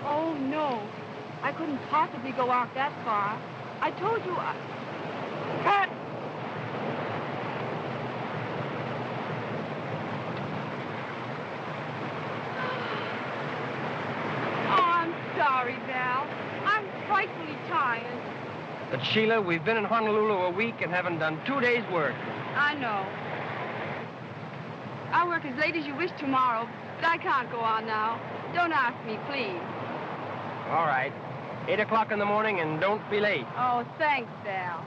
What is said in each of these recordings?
Oh, no. I couldn't possibly go out that far. I told you Pat! Oh, I'm sorry, Val. I'm frightfully tired. But, Sheila, we've been in Honolulu a week and haven't done 2 days' work. I know. I'll work as late as you wish tomorrow, but I can't go on now. Don't ask me, please. All right. 8 o'clock in the morning, and don't be late. Oh, thanks, Val.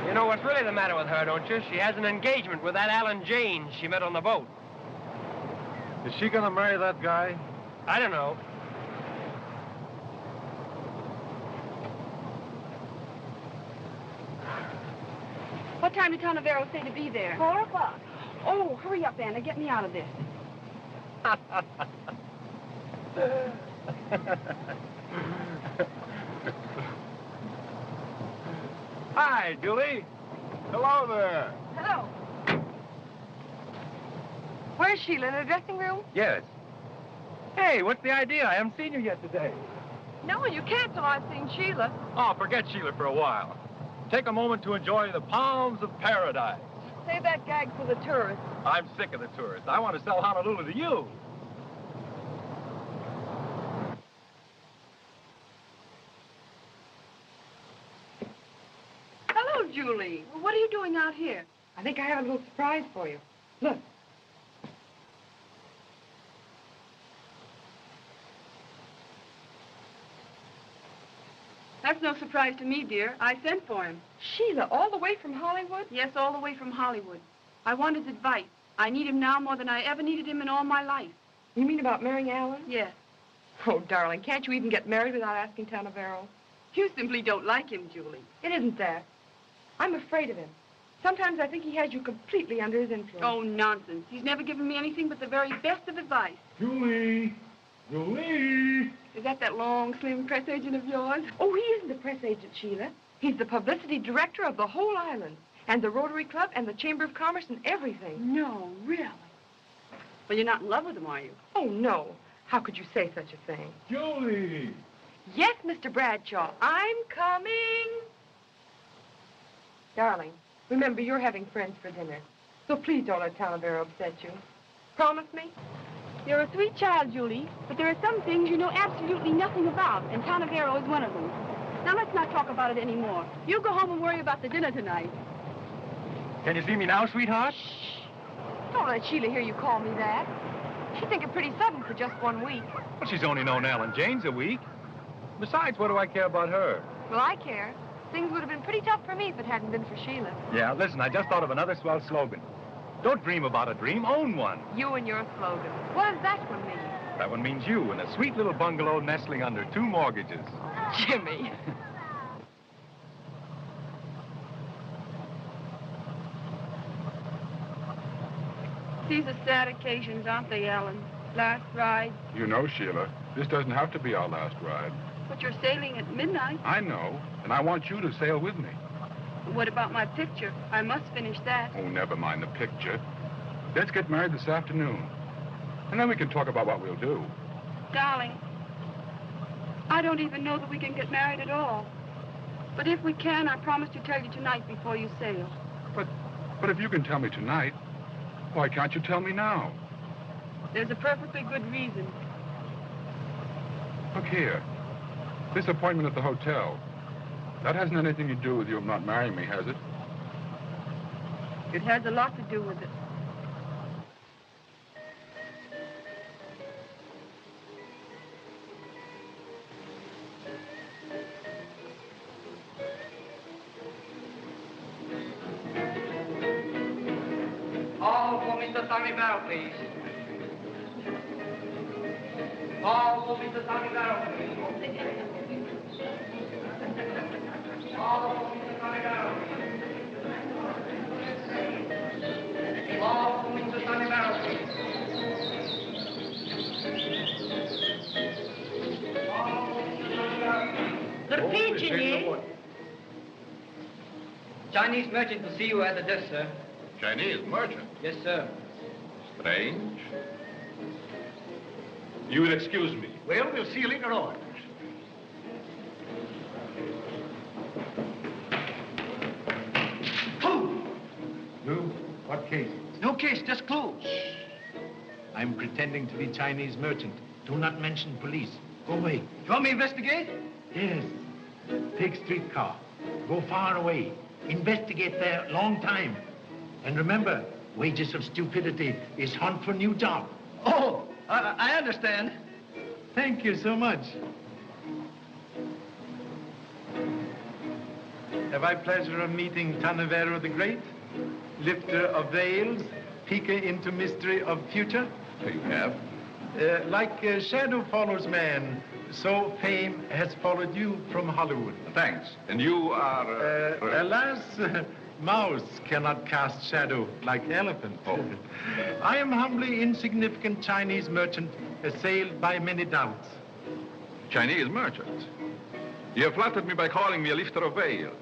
You know what's really the matter with her, don't you? She has an engagement with that Alan Janes she met on the boat. Is she gonna marry that guy? I don't know. What time did Tonavero say to be there? 4 o'clock. Oh, hurry up, Anna. Get me out of this. Hi, Julie. Hello there. Hello. Where's Sheila? In her dressing room? Yes. Hey, what's the idea? I haven't seen you yet today. No, you can't till I've seen Sheila. Oh, forget Sheila for a while. Take a moment to enjoy the palms of paradise. Save that gag for the tourists. I'm sick of the tourists. I want to sell Honolulu to you. Hello, Julie. What are you doing out here? I think I have a little surprise for you. Look. That's no surprise to me, dear. I sent for him. Sheila, all the way from Hollywood? Yes, all the way from Hollywood. I want his advice. I need him now more than I ever needed him in all my life. You mean about marrying Alan? Yes. Oh, darling, can't you even get married without asking Tonavero? You simply don't like him, Julie. It isn't that. I'm afraid of him. Sometimes I think he has you completely under his influence. Oh, nonsense. He's never given me anything but the very best of advice. Julie! Julie! Is that long, slim press agent of yours? Oh, he isn't the press agent, Sheila. He's the publicity director of the whole island, and the Rotary Club, and the Chamber of Commerce, and everything. No, really? Well, you're not in love with him, are you? Oh, no. How could you say such a thing? Julie! Yes, Mr. Bradshaw, I'm coming. Darling, remember, you're having friends for dinner, so please don't let Tonavero upset you. Promise me? You're a sweet child, Julie, but there are some things you know absolutely nothing about, and Tonavero is one of them. Now, let's not talk about it anymore. You go home and worry about the dinner tonight. Can you see me now, sweetheart? Shh. Don't let Sheila hear you call me that. She'd think it pretty sudden for just 1 week. Well, she's only known Alan Janes a week. Besides, what do I care about her? Well, I care. Things would have been pretty tough for me if it hadn't been for Sheila. Yeah, listen, I just thought of another swell slogan. Don't dream about a dream, own one. You and your slogan. What does that one mean? That one means you in a sweet little bungalow nestling under 2 mortgages. Jimmy. These are sad occasions, aren't they, Alan? Last ride. You know, Sheila, this doesn't have to be our last ride. But you're sailing at midnight. I know, and I want you to sail with me. What about my picture? I must finish that. Oh, never mind the picture. Let's get married this afternoon. And then we can talk about what we'll do. Darling, I don't even know that we can get married at all. But if we can, I promise to tell you tonight before you sail. But if you can tell me tonight, why can't you tell me now? There's a perfectly good reason. Look here. This appointment at the hotel, that hasn't anything to do with you not marrying me, has it? It has a lot to do with it. All for Mr. Tonavero, please. All for Mr. Tonavero, please. All for Mr. Tonavero, please. All for Mr. Tonavero, please. All for Mr. Tonavero, please. The pigeon, eh? Chinese merchant to see you at the desk, sir. Chinese merchant? Yes, sir. Strange. You will excuse me. Well, we'll see you later on. Lou, what case? No case, just clues. I'm pretending to be Chinese merchant. Do not mention police. Go away. You want me to investigate? Yes. Take streetcar. Go far away. Investigate there long time. And remember, wages of stupidity is hunt for new job. Oh, I understand. Thank you so much. Have I pleasure of meeting Tanavero the Great, lifter of veils, peeker into mystery of future? You have? Like shadow follows man, so fame has followed you from Hollywood. Thanks. And you are... Alas, mouse cannot cast shadow like elephant. Oh. I am humbly insignificant Chinese merchant, assailed by many doubts. Chinese merchant. You have flattered me by calling me a lifter of veils.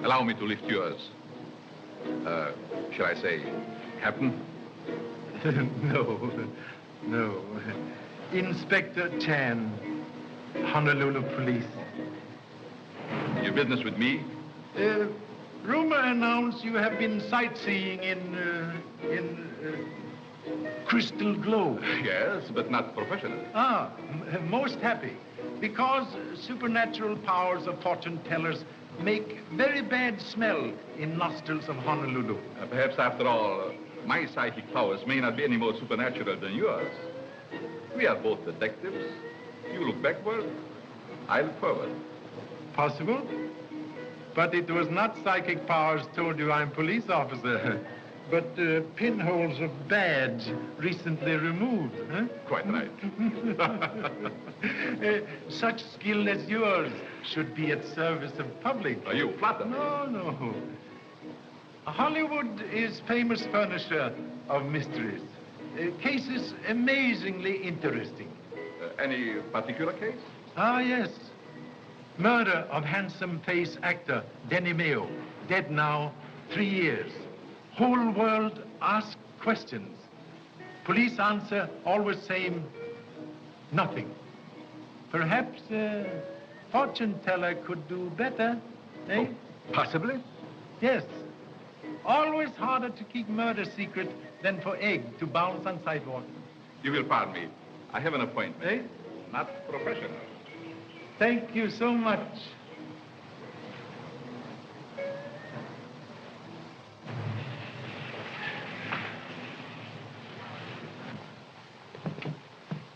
Allow me to lift yours. Shall I say, Captain? No. Inspector Chan, Honolulu Police. Your business with me? Rumor announced you have been sightseeing in Crystal Globe. Yes, but not professionally. Most happy. Because supernatural powers of fortune tellers make very bad smell in nostrils of Honolulu. Perhaps, after all, my psychic powers may not be any more supernatural than yours. We are both detectives. You look backward, I look forward. Possible? But it was not psychic powers told you I'm police officer, but pinholes of badge recently removed, huh? Quite right. Such skill as yours should be at service of public. Are you flattered? No. Hollywood is famous furnisher of mysteries. Cases amazingly interesting. Any particular case? Yes. Murder of handsome face actor Denny Mayo, dead now 3 years. Whole world ask questions. Police answer always same, nothing. Perhaps fortune teller could do better, eh? Oh, possibly. Yes. Always harder to keep murder secret than for egg to bounce on sidewalk. You will pardon me. I have an appointment. Eh? Not professional. Thank you so much.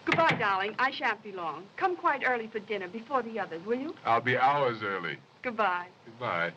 Goodbye, darling. I shan't be long. Come quite early for dinner, before the others, will you? I'll be hours early. Goodbye. Goodbye.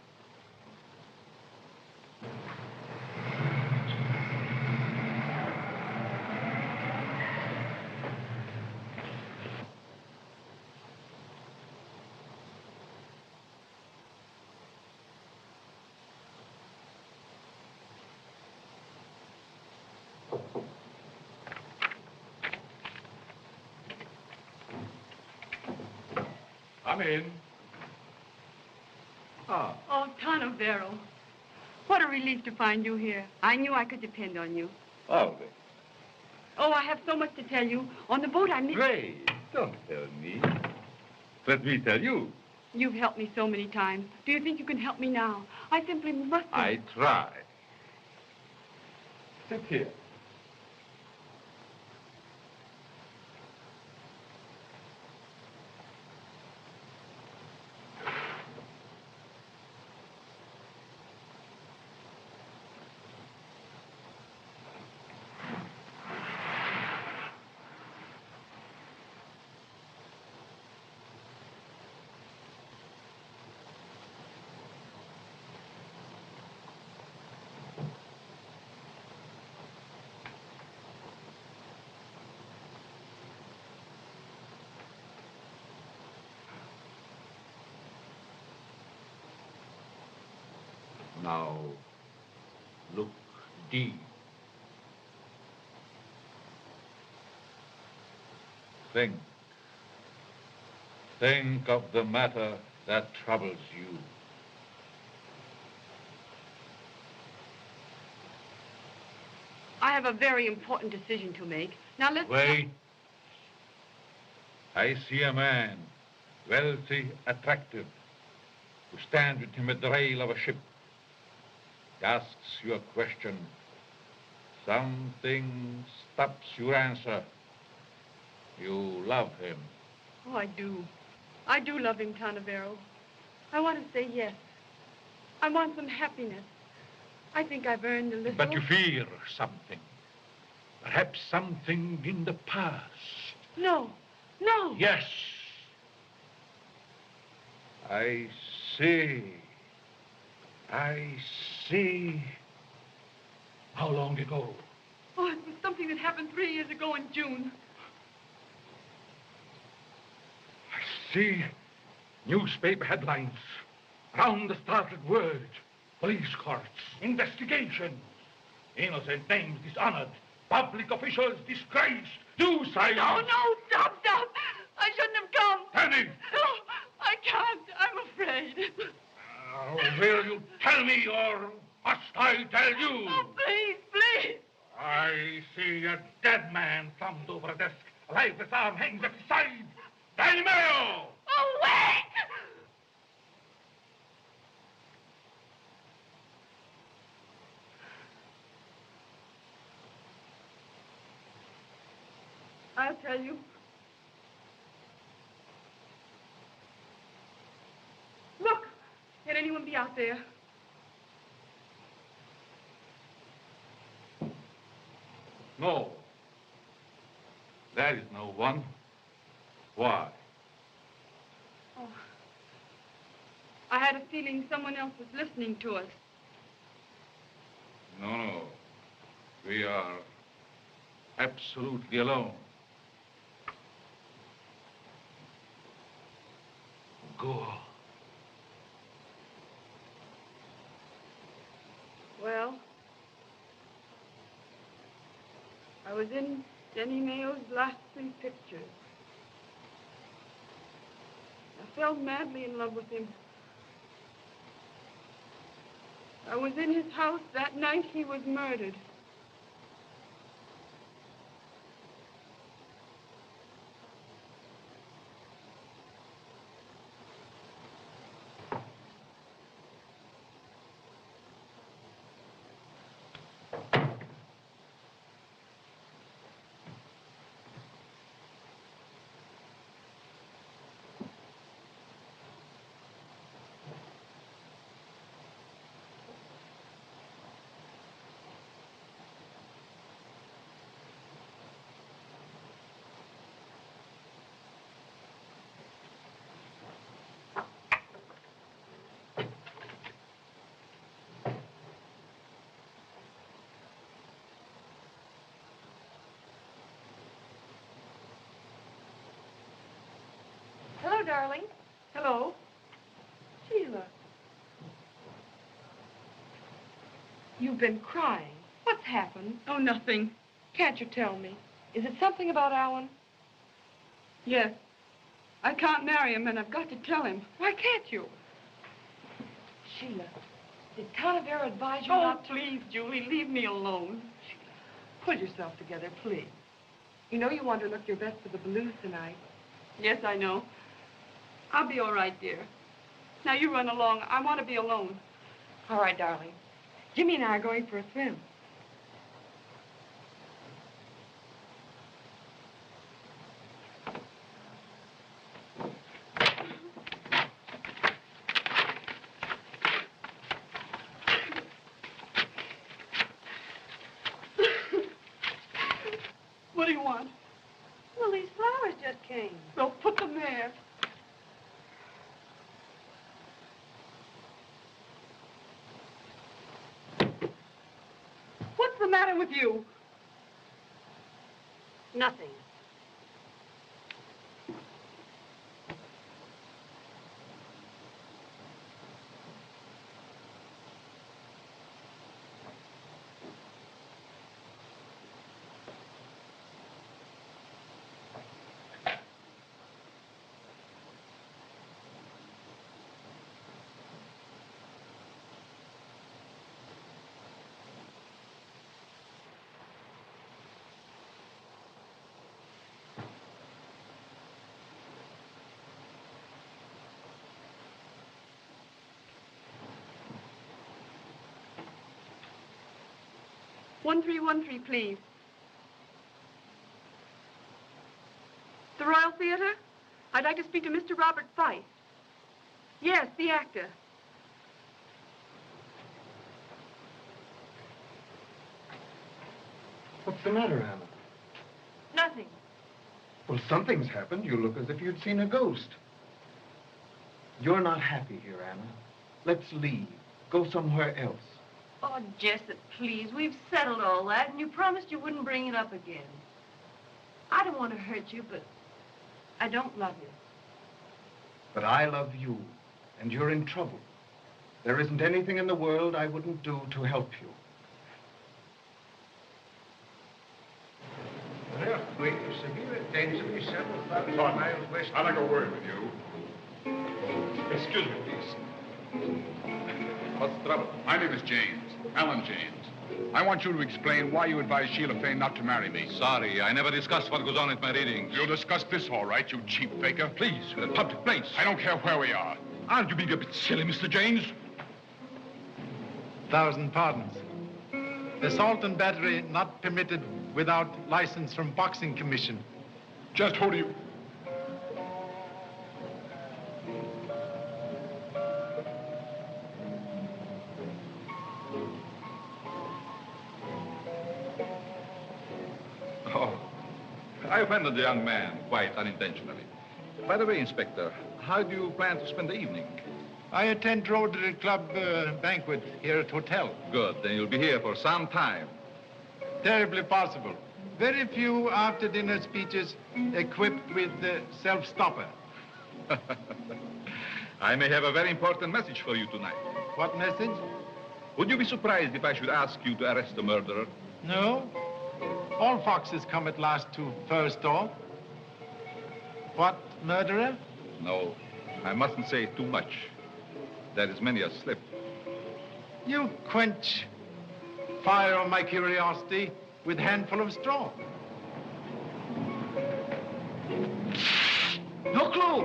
Come in. Oh, Tanavero. What a relief to find you here. I knew I could depend on you. Alvin. Oh, I have so much to tell you. On the boat, I missed... Ray, don't tell me. Let me tell you. You've helped me so many times. Do you think you can help me now? I simply must... I try. Sit here. Now, look deep. Think. Think of the matter that troubles you. I have a very important decision to make. Now, let's... Wait. I see a man, wealthy, attractive, who stands with him at the rail of a ship. He asks you a question. Something stops your answer. You love him. Oh, I do. I do love him, Tonavero. I want to say yes. I want some happiness. I think I've earned a little. But you fear something. Perhaps something in the past. No. No. Yes. I see. I see. How long ago? Oh, it was something that happened 3 years ago in June. I see newspaper headlines around the startled world. Police courts, investigations, innocent names dishonored, public officials disgraced, suicide. No, stop. I shouldn't have come. Penny! No, I can't. I'm afraid. Will you tell me or must I tell you? Oh, please. I see a dead man slumped over a desk. A lifeless arm hangs at his side. Danny Mayo! Oh, wait! I'll tell you. Look! Can anyone be out there? No. There is no one. Why? Oh. I had a feeling someone else was listening to us. No. We are absolutely alone. Go. Well, I was in Denny Mayo's last 3 pictures. I fell madly in love with him. I was in his house that night he was murdered. Hello, darling. Hello? Sheila. You've been crying. What's happened? Oh, nothing. Can't you tell me? Is it something about Alan? Yes. I can't marry him, and I've got to tell him. Why can't you? Sheila, did Tonavero advise you Oh, not to... please, Julie, leave me alone. Pull yourself together, please. You know you want to look your best for the blues tonight. Yes, I know. I'll be all right, dear. Now, you run along. I want to be alone. All right, darling. Jimmy and I are going for a swim. What do you want? Well, these flowers just came. Well, put them there. What's the matter with you? Nothing. 1313, please. The Royal Theater? I'd like to speak to Mr. Robert Fife. Yes, the actor. What's the matter, Anna? Nothing. Well, something's happened. You look as if you'd seen a ghost. You're not happy here, Anna. Let's leave. Go somewhere else. Oh, Jessup, please. We've settled all that, and you promised you wouldn't bring it up again. I don't want to hurt you, but I don't love you. But I love you, and you're in trouble. There isn't anything in the world I wouldn't do to help you. Well, wait a second. It tends to be several thousand miles west. I'd like a word with you. Excuse me, please. What's the trouble? My name is James, Alan James. I want you to explain why you advised Sheila Fane not to marry me. Sorry, I never discuss what goes on at my readings. You'll discuss this, all right, you cheap faker. Please, a public place. I don't care where we are. Aren't you being a bit silly, Mr. James? 1,000 pardons. Assault and battery not permitted without license from Boxing Commission. Just who do you... Oh, I offended the young man quite unintentionally. By the way, Inspector, how do you plan to spend the evening? I attend Rotary Club banquet here at hotel. Good, then you'll be here for some time. Terribly possible. Very few after-dinner speeches equipped with self-stopper. I may have a very important message for you tonight. What message? Would you be surprised if I should ask you to arrest the murderer? No. All foxes come at last to fur stall. What, murderer? No, I mustn't say too much. There is many a slip. You quench fire of my curiosity with handful of straw. No clue.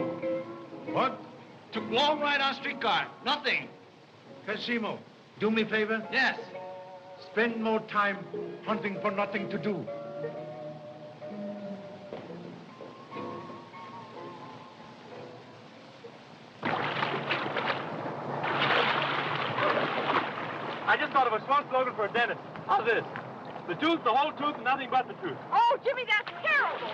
What? Took long ride on streetcar. Nothing. Cashimo, do me a favor. Yes. Spend more time hunting for nothing to do. I just thought of a smart slogan for a dentist. How's this? The tooth, the whole tooth, and nothing but the tooth. Oh, Jimmy, that's terrible.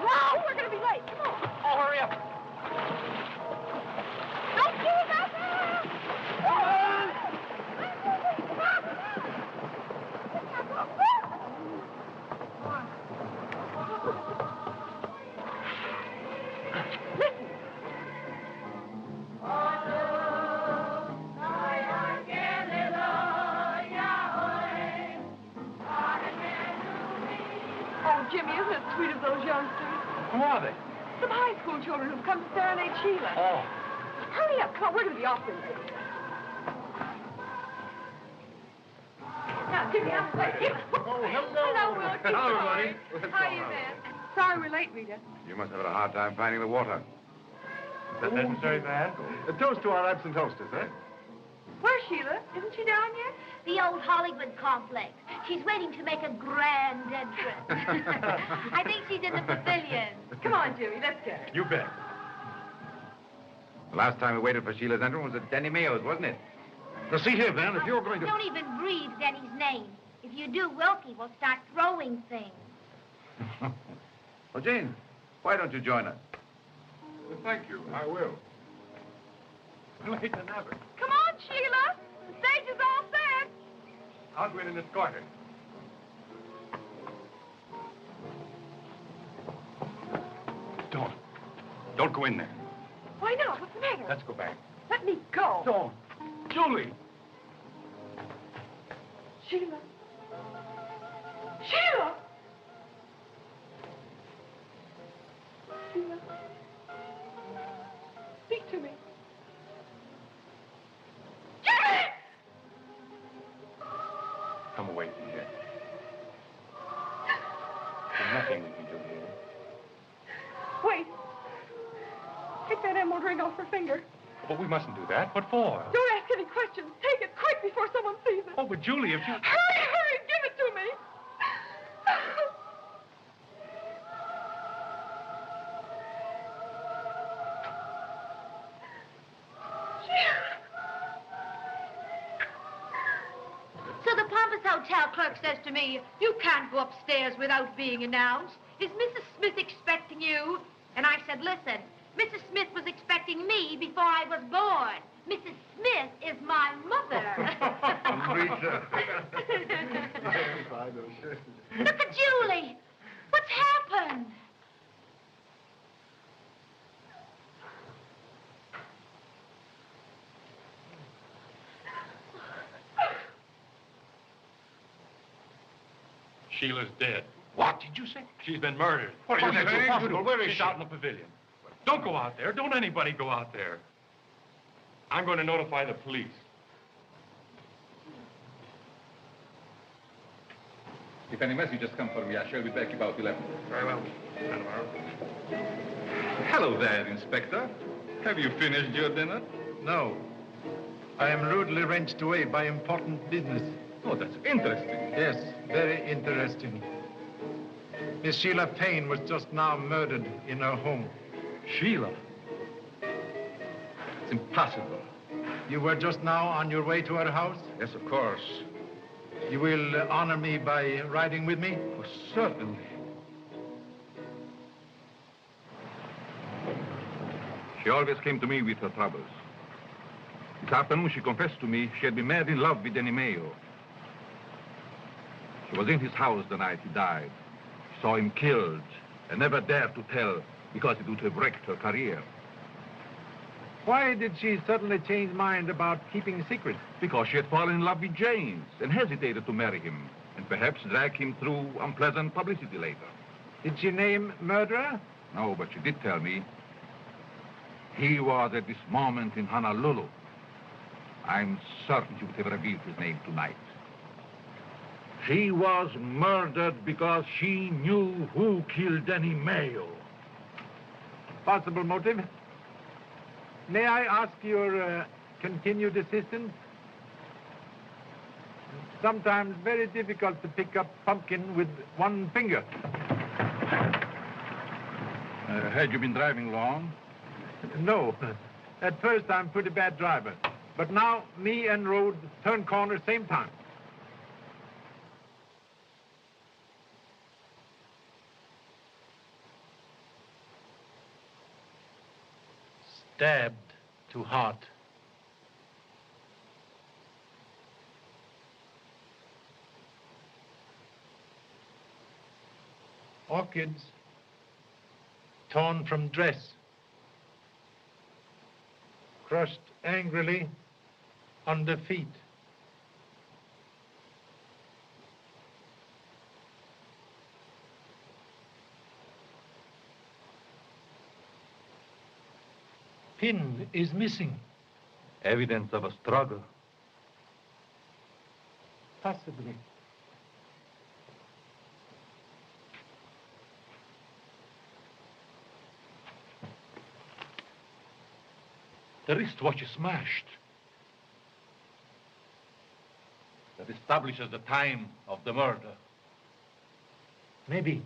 Wow, we're going to be late. Come on. Oh, hurry up. Don't do that. Listen. Oh, Jimmy, isn't it sweet of those youngsters? Who are they? Some high school children who've come to serenade Sheila. Oh. Hurry up, come on, we're going to be off in late. Now, Jimmy, I'm late. Oh, hello. Hello, Will. Hello, everybody. Hi, you man. Sorry we're late, Rita. You must have had a hard time finding the water. Is that necessary, Van? A toast to our absent hostess, eh? Where's Sheila? Isn't she down yet? The old Hollywood complex. She's waiting to make a grand entrance. I think she's in the pavilion. Come on, Jimmy, let's get her. You bet. The last time we waited for Sheila's entrance was at Denny Mayo's, wasn't it? Now, see here, Van, if you're going to... Don't even breathe Denny's name. If you do, Wilkie will start throwing things. Well, Jane, why don't you join us? Well, thank you, I will. Late than ever. Come on, Sheila. The stage is all set. I'll go in and escort her. Don't go in there. Why not? What's the matter? Let's go back. Let me go. Don't. Julie. Sheila. Sheila! Sheila. Speak to me. Jimmy! Come away from here. There's nothing we can do here. Wait. Take that emerald ring off her finger. But we mustn't do that. What for? Don't ask any questions. Take it quick before someone sees it. Oh, but Julie, if you... Hurry, give it to me. So the Pompous Hotel clerk says to me, you can't go upstairs without being announced. Is Mrs. Smith expecting you? And I said, listen, Mrs. Smith was expecting me before I was born. Mrs. Smith is my mother. Look at Julie. What's happened? Sheila's dead. What did you say? She's been murdered. What are you That's saying? impossible. Where is She's she? out in the pavilion. Don't go out there. Don't anybody go out there. I'm going to notify the police. If any messages come for me, I shall be back about 11. Very well. Hello there, Inspector. Have you finished your dinner? No. I am rudely wrenched away by important business. Oh, that's interesting. Yes, very interesting. Miss Sheila Payne was just now murdered in her home. Sheila? It's impossible. You were just now on your way to her house? Yes, of course. You will honor me by riding with me? Oh, certainly. She always came to me with her troubles. This afternoon, she confessed to me she had been mad in love with Danny Mayo. She was in his house the night he died. She saw him killed and never dared to tell because it would have wrecked her career. Why did she suddenly change mind about keeping secret? Because she had fallen in love with James and hesitated to marry him and perhaps drag him through unpleasant publicity later. Did she name murderer? No, but she did tell me he was at this moment in Honolulu. I'm certain she would have revealed his name tonight. She was murdered because she knew who killed Danny Mayo. Possible motive? May I ask your continued assistance? Sometimes very difficult to pick up pumpkin with one finger. Had you been driving long? No. At first, I'm a pretty bad driver. But now, me and road turn corner same time. Stabbed to heart. Orchids torn from dress. Crushed angrily under feet. Pin is missing. Evidence of a struggle. Possibly. The wristwatch is smashed. That establishes the time of the murder. Maybe.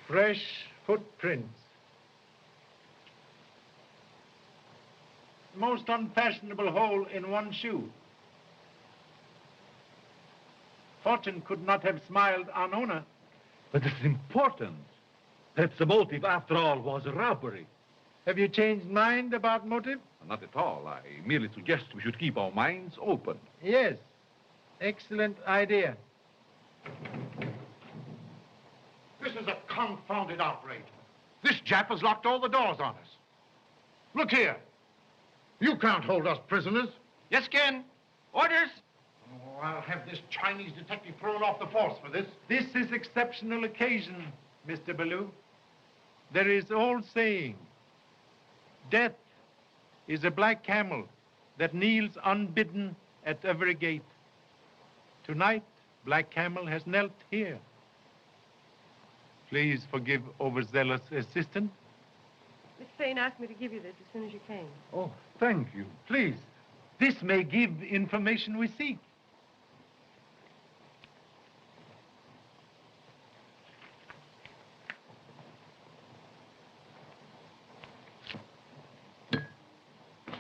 Fresh footprints. Most unfashionable hole in one shoe. Fortune could not have smiled on owner. But this is important. Perhaps the motive, after all, was a robbery. Have you changed mind about motive? Not at all. I merely suggest we should keep our minds open. Yes. Excellent idea. This is a confounded outrage. This Jap has locked all the doors on us. Look here. You can't hold us prisoners. Yes, Ken. Orders. Oh, I'll have this Chinese detective thrown off the force for this. This is exceptional occasion, Mr. Ballou. There is old saying, death is a black camel that kneels unbidden at every gate. Tonight, Black Camel has knelt here. Please forgive overzealous assistant. Miss Fane asked me to give you this as soon as you came. Oh, thank you. Please. This may give information we seek.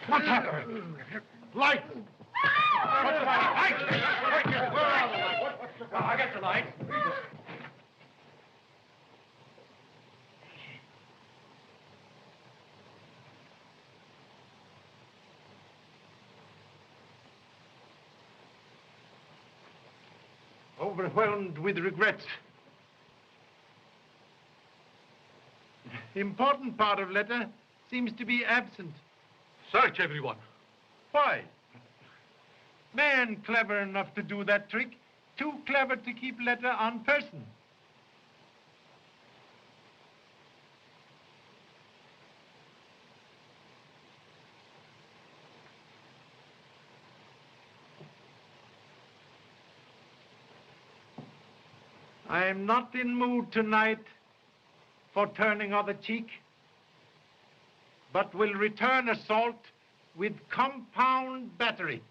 What's happening? Lights! What's the matter? Lights! Where are the lights? I got the lights. Overwhelmed with regrets. Important part of letter seems to be absent. Search everyone. Why? Man clever enough to do that trick, too clever to keep letter on person. I am not in mood tonight for turning other cheek, but will return assault with compound battery.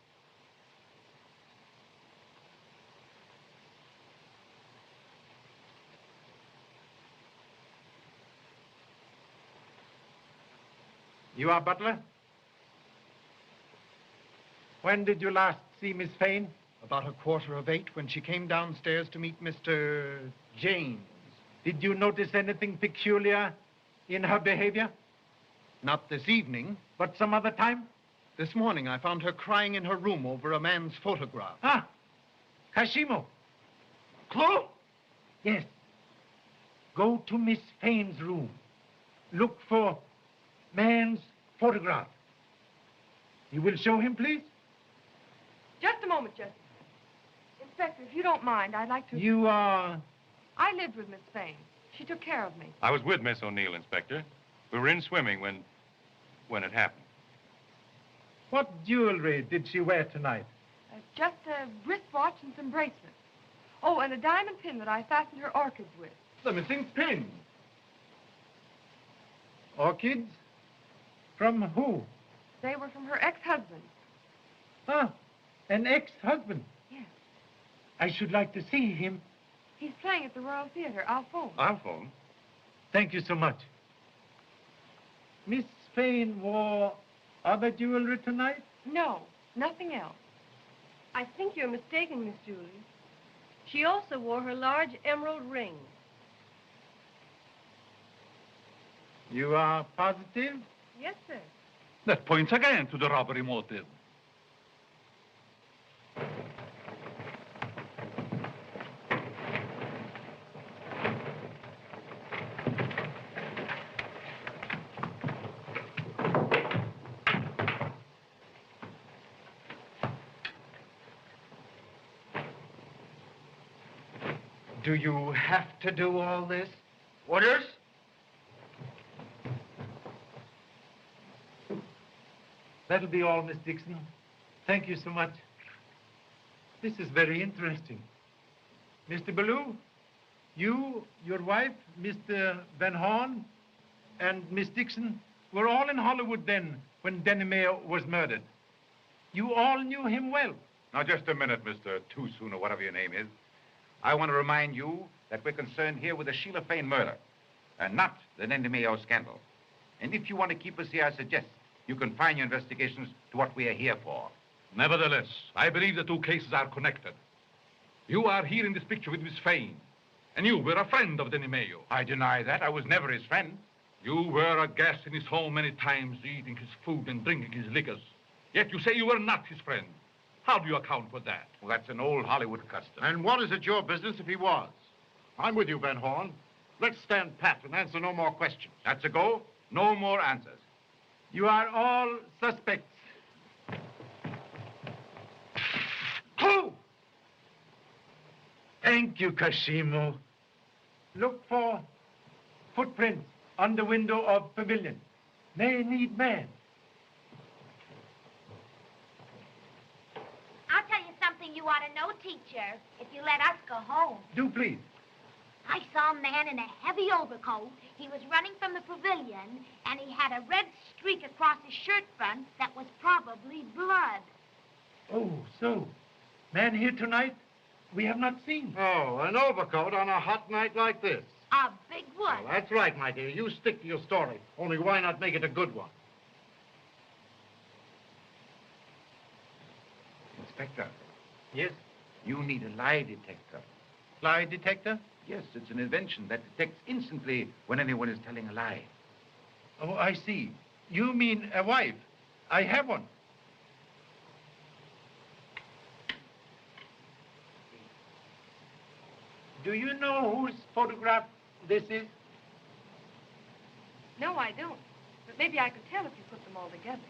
You are butler? When did you last see Miss Fane? About 8:15 when she came downstairs to meet Mr. James. Did you notice anything peculiar in her behavior? Not this evening. But some other time? This morning I found her crying in her room over a man's photograph. Ah, Kashimo. Clue? Yes. Go to Miss Fane's room. Look for man's photograph. You will show him, please? Just a moment, Jesse. Inspector, if you don't mind, I'd like to... You are... I lived with Miss Fane. She took care of me. I was with Miss O'Neill, Inspector. We were in swimming when it happened. What jewelry did she wear tonight? Just a wristwatch and some bracelets. Oh, and a diamond pin that I fastened her orchids with. The missing pin. Orchids? From who? They were from her ex-husband. Ah, an ex-husband? Yes. I should like to see him. He's playing at the Royal Theater. I'll phone. I'll phone. Thank you so much. Miss Fane wore other jewelry tonight? No, nothing else. I think you're mistaken, Miss Julie. She also wore her large emerald ring. You are positive? Yes, sir. That points again to the robbery motive. Do you have to do all this? Orders? That'll be all, Miss Dixon. Thank you so much. This is very interesting. Mr. Ballou, you, your wife, Mr. Van Horn, and Miss Dixon were all in Hollywood then when Denny Mayo was murdered. You all knew him well. Now, just a minute, Mr. Too Soon, or whatever your name is. I want to remind you that we're concerned here with the Sheila Fane murder, and not the Denny Mayo scandal. And if you want to keep us here, I suggest you confine your investigations to what we are here for. Nevertheless, I believe the two cases are connected. You are here in this picture with Miss Fane, and you were a friend of Denny Mayo. I deny that. I was never his friend. You were a guest in his home many times, eating his food and drinking his liquors. Yet you say you were not his friend. How do you account for that? Well, that's an old Hollywood custom. And what is it your business if he was? I'm with you, Van Horn. Let's stand pat and answer no more questions. That's a go. No more answers. You are all suspects. Clue! Thank you, Kashimo. Look for footprints on the window of pavilion. May need man. I'll tell you something you ought to know, teacher, if you let us go home. Do please. I saw a man in a heavy overcoat. He was running from the pavilion, and he had a red streak across his shirt front that was probably blood. Oh, so. Man here tonight we have not seen. Oh, an overcoat on a hot night like this. A big one. Well, that's right, my dear. You stick to your story. Only why not make it a good one? Inspector. Yes? You need a lie detector. Lie detector? Yes, it's an invention that detects instantly when anyone is telling a lie. Oh, I see. You mean a wife. I have one. Do you know whose photograph this is? No, I don't. But maybe I could tell if you put them all together.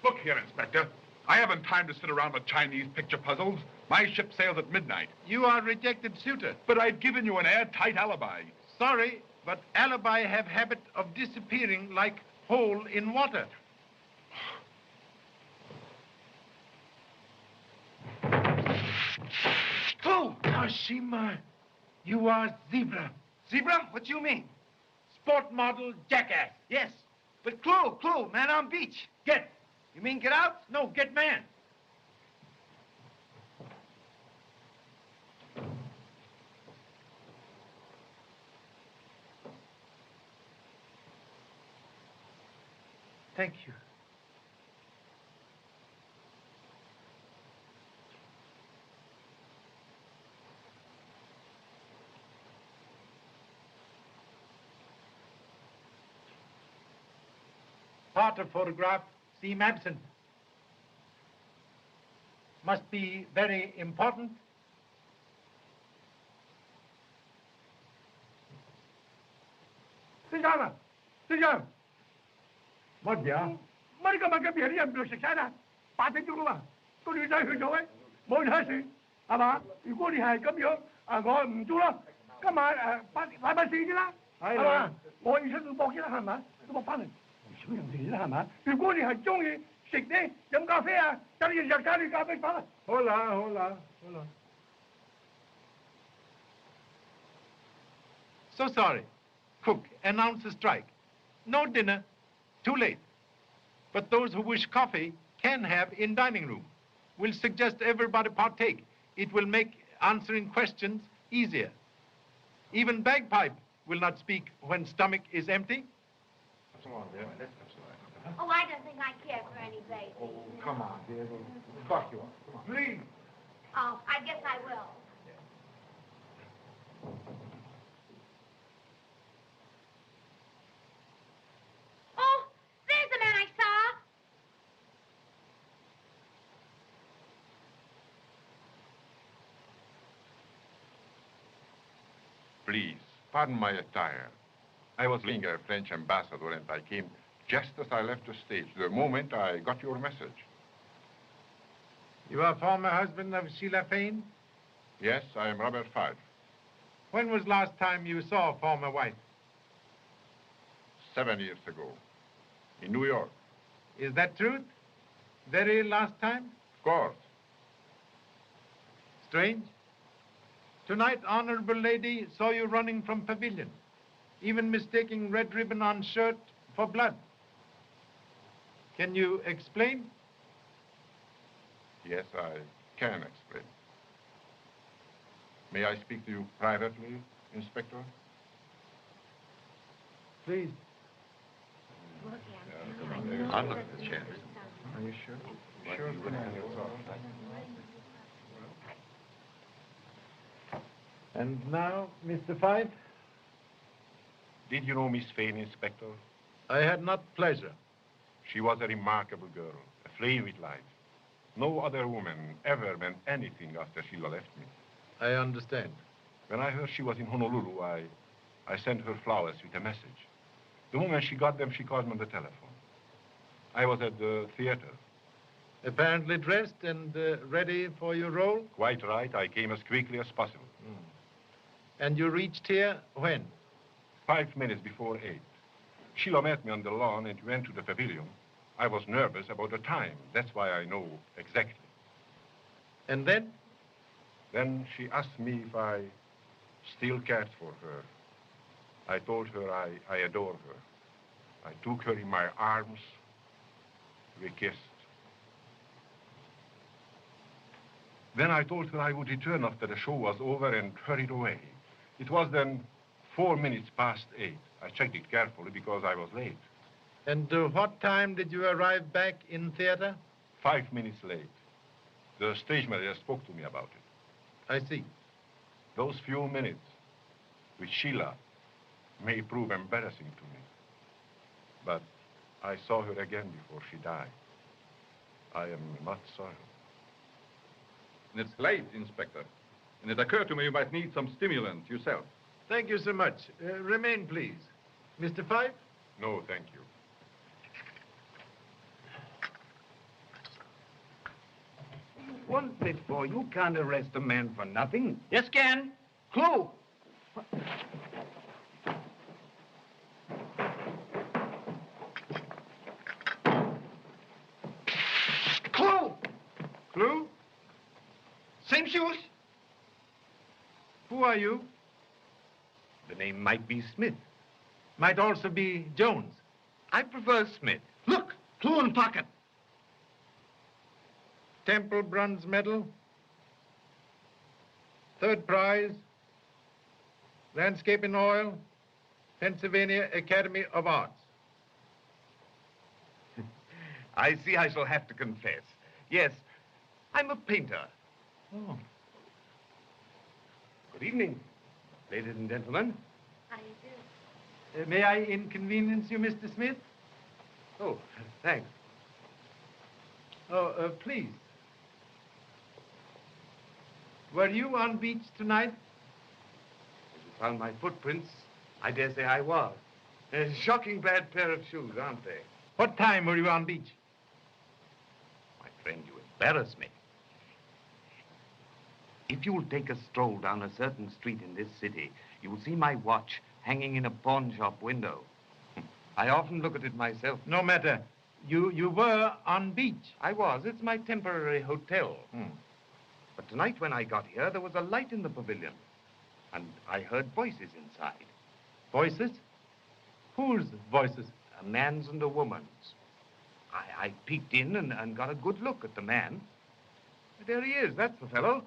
Look here, Inspector. I haven't time to sit around with Chinese picture puzzles. My ship sails at midnight. You are rejected suitor. But I've given you an airtight alibi. Sorry, but alibi have habit of disappearing like hole in water. Clue! Kashima, you are zebra. Zebra? What do you mean? Sport model jackass. Yes. But clue, man on beach. Get. You mean get out? No, get man. Thank you. Part of photograph seem absent. Must be very important. Sit down. Sit down. Mất dạ. Mất cái mà cái biển này được sạch sẽ nè. Bà thấy chúng mà. Tôi đi ra hư rồi ấy. Mỗi hai sự. À bà,如果你係咁樣，我唔做啦。今晚禮拜四啫啦。係嘛？我要出去搏啫啦，係咪？都搏翻嚟。少人哋啦，係咪？如果你係中意食呢飲咖啡啊，就你入晒你咖啡房啦。好啦，好啦，好啦。So sorry. Cook, announce a strike. No dinner. Too late. But those who wish coffee can have in dining room. We'll suggest everybody partake. It will make answering questions easier. Even bagpipe will not speak when stomach is empty. Oh, I don't think I care for any baby. Oh, come on, dear. Of course you are. Come on. Please. Oh, I guess I will. Oh, there's the man I saw. Please, pardon my attire. I was being a French ambassador, and I came just as I left the stage, the moment I got your message. You are former husband of Sheila Fane? Yes, I am Robert Five. When was last time you saw a former wife? 7 years ago, in New York. Is that truth? Very last time? Of course. Strange. Tonight, honorable lady saw you running from pavilion, even mistaking red ribbon on shirt for blood. Can you explain? Yes, I can explain. May I speak to you privately, Inspector? Please. I'll look at the chair. Are you sure? Sure. And now, Mr. Five? Did you know Miss Fane, Inspector? I had not pleasure. She was a remarkable girl, a play with life. No other woman ever meant anything after Sheila left me. I understand. When I heard she was in Honolulu, I sent her flowers with a message. The moment she got them, she called me on the telephone. I was at the theater. Apparently dressed and ready for your role? Quite right. I came as quickly as possible. And you reached here when? 5 minutes before 8. Sheila met me on the lawn and we went to the pavilion. I was nervous about the time. That's why I know exactly. And then? Then she asked me if I still cared for her. I told her I adore her. I took her in my arms. We kissed. Then I told her I would return after the show was over and hurried away. It was then 4 minutes past 8. I checked it carefully because I was late. And what time did you arrive back in theater? 5 minutes late. The stage manager spoke to me about it. I see. Those few minutes with Sheila may prove embarrassing to me. But I saw her again before she died. I am not sorry. It's late, Inspector. And it occurred to me you might need some stimulant yourself. Thank you so much. Remain, please. Mr. Fife? No, thank you. One bit, boy. You can't arrest a man for nothing. Yes, can. Clue! Clue! Clue? Same shoes? Who are you? The name might be Smith. Might also be Jones. I prefer Smith. Look! Clue in pocket. Temple bronze medal. Third prize. Landscape in oil. Pennsylvania Academy of Arts. I see I shall have to confess. Yes, I'm a painter. Oh. Good evening, ladies and gentlemen. How do you do? May I inconvenience you, Mr. Smith? Oh, thanks. Oh, please. Were you on beach tonight? If you found my footprints, I dare say I was. A shocking bad pair of shoes, aren't they? What time were you on beach? My friend, you embarrass me. If you'll take a stroll down a certain street in this city, you will see my watch hanging in a pawn shop window. I often look at it myself. No matter. You were on beach. I was. It's my temporary hotel. But tonight when I got here, there was a light in the pavilion. And I heard voices inside. Voices? Whose voices? A man's and a woman's. I peeked in and got a good look at the man. There he is. That's the fellow.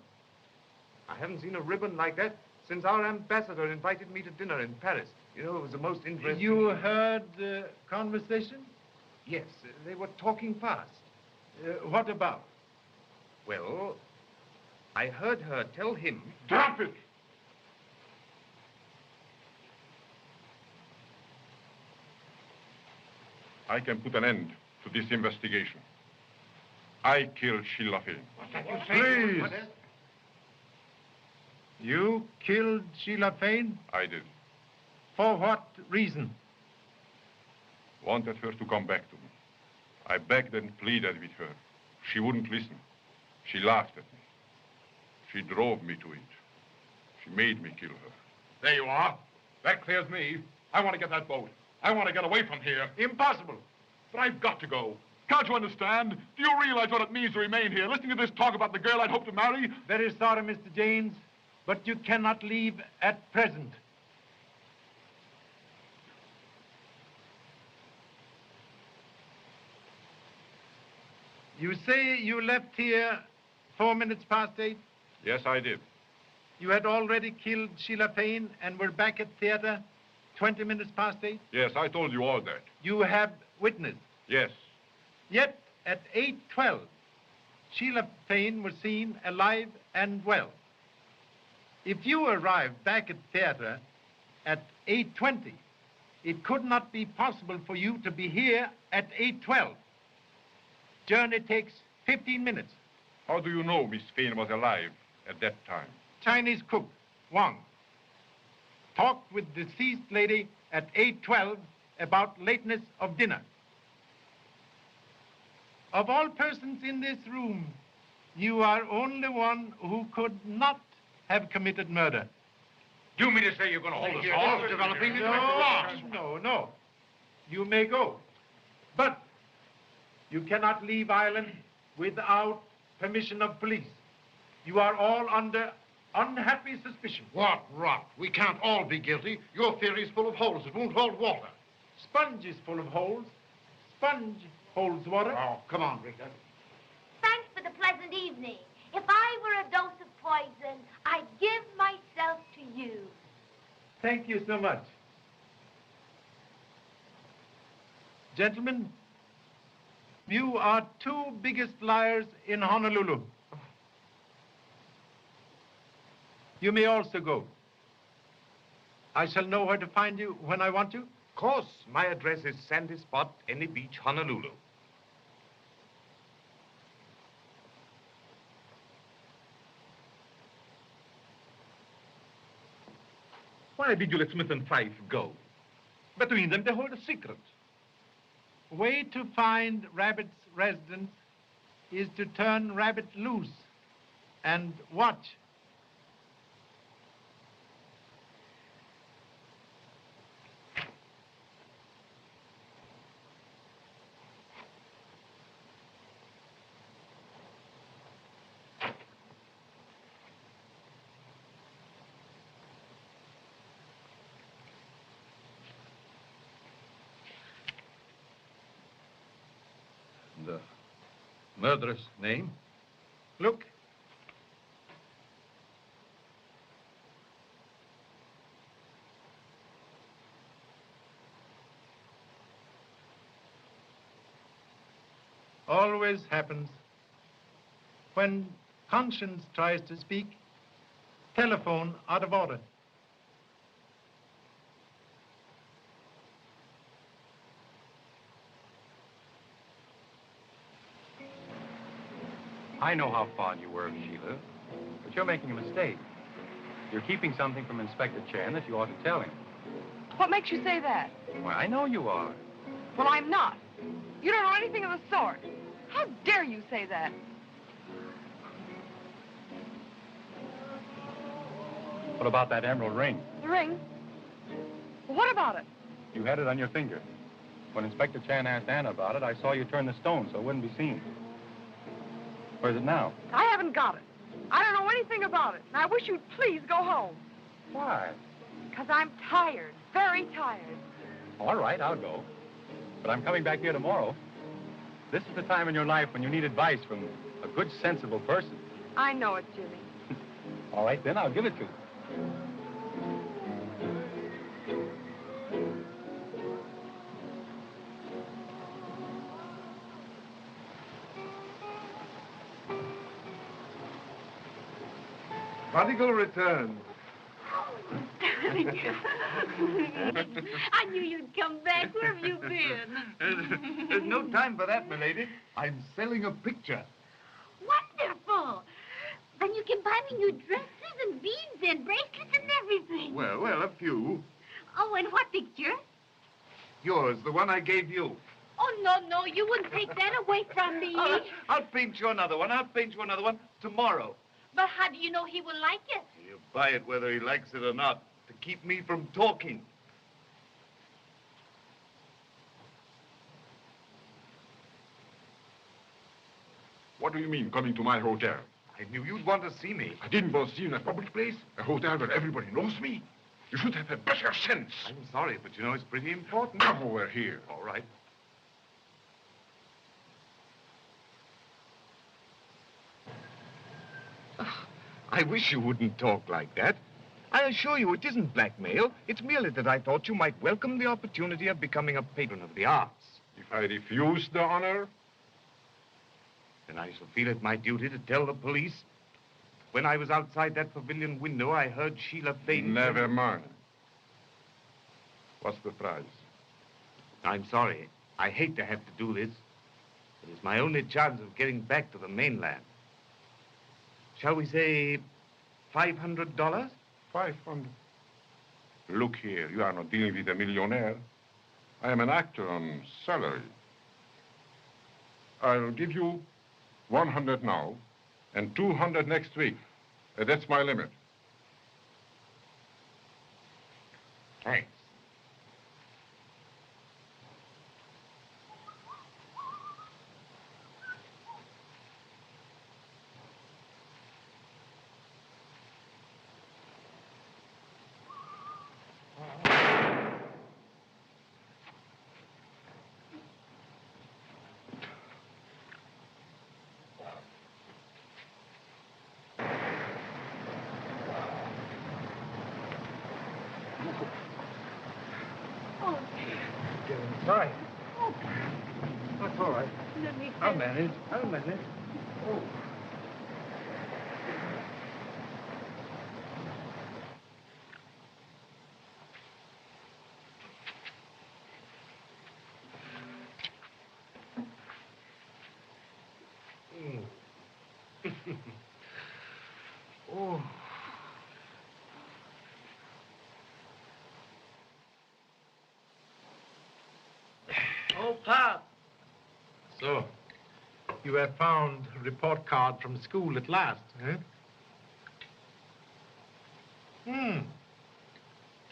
I haven't seen a ribbon like that since our ambassador invited me to dinner in Paris. You know, it was the most interesting... You heard conversation? Yes, they were talking fast. What about? Well, I heard her tell him... Drop it! I can put an end to this investigation. I killed Sheila Fane. Please. You killed Sheila Fane? I did. For what reason? Wanted her to come back to me. I begged and pleaded with her. She wouldn't listen. She laughed at me. She drove me to it. She made me kill her. There you are. That clears me. I want to get that boat. I want to get away from here. Impossible. But I've got to go. Can't you understand? Do you realize what it means to remain here, listening to this talk about the girl I'd hoped to marry? Very sorry, Mr. James, but you cannot leave at present. You say you left here 4 minutes past 8? Yes, I did. You had already killed Sheila Fane and were back at theater 20 minutes past 8? Yes, I told you all that. You have witnessed? Yes. Yet at 8:12, Sheila Fane was seen alive and well. If you arrived back at theater at 8:20, it could not be possible for you to be here at 8:12. Journey takes 15 minutes. How do you know Miss Fane was alive at that time? Chinese cook, Wang, talked with deceased lady at 8:12 about lateness of dinner. Of all persons in this room, you are only one who could not have committed murder. You mean to say you're going to hold us off developing this No. You may go. But you cannot leave Ireland without permission of police. You are all under unhappy suspicion. What rot. We can't all be guilty. Your theory's full of holes. It won't hold water. Sponge is full of holes. Sponge holds water. Oh, come on, Rita. Thanks for the pleasant evening. If I were a dose of poison, I'd give myself to you. Thank you so much. Gentlemen, you are two biggest liars in Honolulu. You may also go. I shall know where to find you when I want you. Of course, my address is Sandy Spot, Any Beach, Honolulu. Why did you let Smith and Fife go? Between them, they hold a secret. Way to find Rabbit's residence is to turn Rabbit loose and watch. The murderer's name? Look. Always happens. When conscience tries to speak, telephone out of order. I know how fond you were of Sheila, but you're making a mistake. You're keeping something from Inspector Chan that you ought to tell him. What makes you say that? Well, I know you are. Well, I'm not. You don't know anything of the sort. How dare you say that? What about that emerald ring? The ring? Well, what about it? You had it on your finger. When Inspector Chan asked Anna about it, I saw you turn the stone so it wouldn't be seen. Where's it now? I haven't got it. I don't know anything about it. And I wish you'd please go home. Why? Because I'm tired. Very tired. All right, I'll go. But I'm coming back here tomorrow. This is the time in your life when you need advice from a good, sensible person. I know it, Jimmy. All right, then, I'll give it to you. Prodigal returns. I knew you'd come back. Where have you been? There's no time for that, milady. I'm selling a picture. Wonderful. Then you can buy me new dresses and beads and bracelets and everything. Well, a few. Oh, and what picture? Yours, the one I gave you. Oh, no, you wouldn't take that away from me. I'll paint you another one. I'll paint you another one tomorrow. But how do you know he will like it? You buy it whether he likes it or not, to keep me from talking. What do you mean, coming to my hotel? I knew you'd want to see me. I didn't want to see you in a public place. A hotel where everybody knows me. You should have a better sense. I'm sorry, but you know it's pretty important. Come over here. All right. I wish you wouldn't talk like that. I assure you it isn't blackmail. It's merely that I thought you might welcome the opportunity of becoming a patron of the arts. If I refuse the honor? Then I shall feel it my duty to tell the police. When I was outside that pavilion window, I heard Sheila Fane... Never mind. What's the price? I'm sorry. I hate to have to do this. It is my only chance of getting back to the mainland. Shall we say $500? 500. Look here, you are not dealing with a millionaire. I am an actor on salary. I'll give you 100 now and 200 next week. That's my limit. Thanks. Get inside. That's all right. Let me I'll manage. I'll manage. Oh. Oh. Oh, Pop. So, you have found a report card from school at last, eh?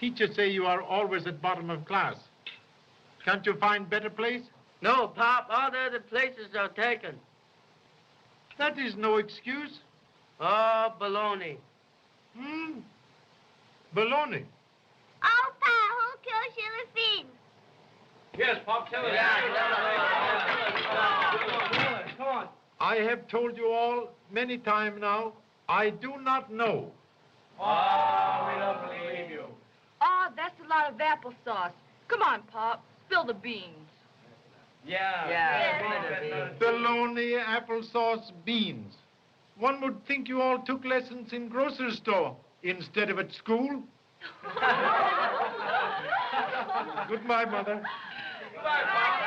Teachers say you are always at bottom of class. Can't you find better place? No, Pop. All the other places are taken. That is no excuse. Oh, baloney. Baloney. Oh, Pa, who killed Sheila Fiend? Yes, Pop, tell us. Come on. I have told you all many times now, I do not know. Oh, we don't believe you. Oh, that's a lot of applesauce. Come on, Pop. Spill the beans. Yeah. Bologna, applesauce, beans. One would think you all took lessons in grocery store instead of at school. Goodbye, Mother. Goodbye, Pop.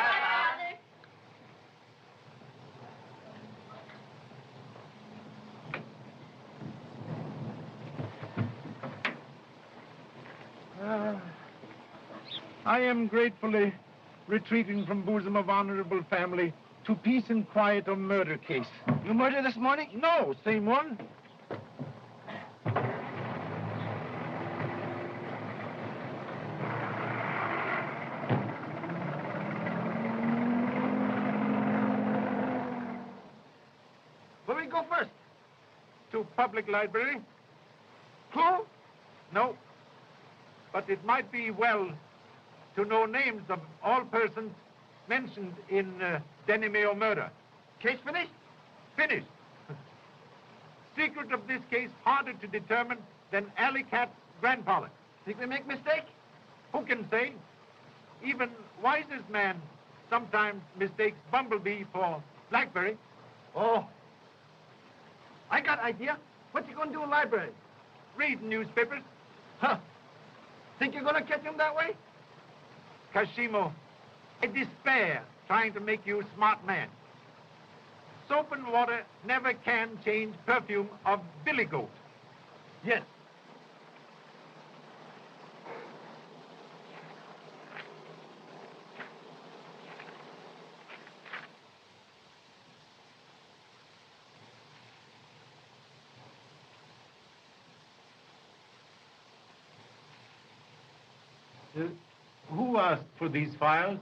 I am gratefully retreating from bosom of honorable family to peace and quiet of murder case. You murdered this morning? No, same one. Where we go first? To public library? Clue? No. But it might be well to know names of all persons mentioned in Denny Mayo murder. Case finished? Finished. Secret of this case harder to determine than Alley Cat's grandfather. Think we make mistake? Who can say? Even wisest man sometimes mistakes bumblebee for blackberry. Oh. I got idea. What you gonna do in library? Read newspapers. Huh. Think you're gonna catch him that way? Kashimo, I despair trying to make you a smart man. Soap and water never can change perfume of billy goat. Yes. Who asked for these files?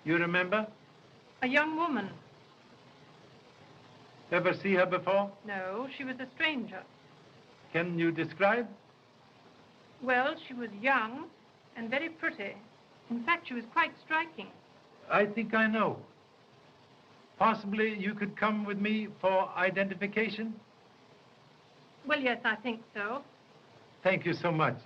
You remember? A young woman. Ever see her before? No, she was a stranger. Can you describe? Well, she was young and very pretty. In fact, she was quite striking. I think I know. Possibly you could come with me for identification? Well, yes, I think so. Thank you so much.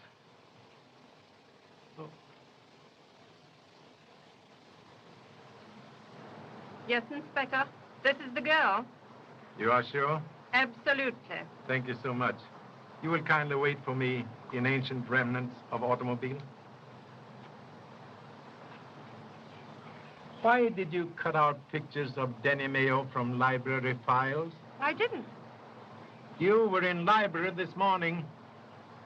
Yes, Inspector. This is the girl. You are sure? Absolutely. Thank you so much. You will kindly wait for me in ancient remnants of automobile? Why did you cut out pictures of Denny Mayo from library files? I didn't. You were in library this morning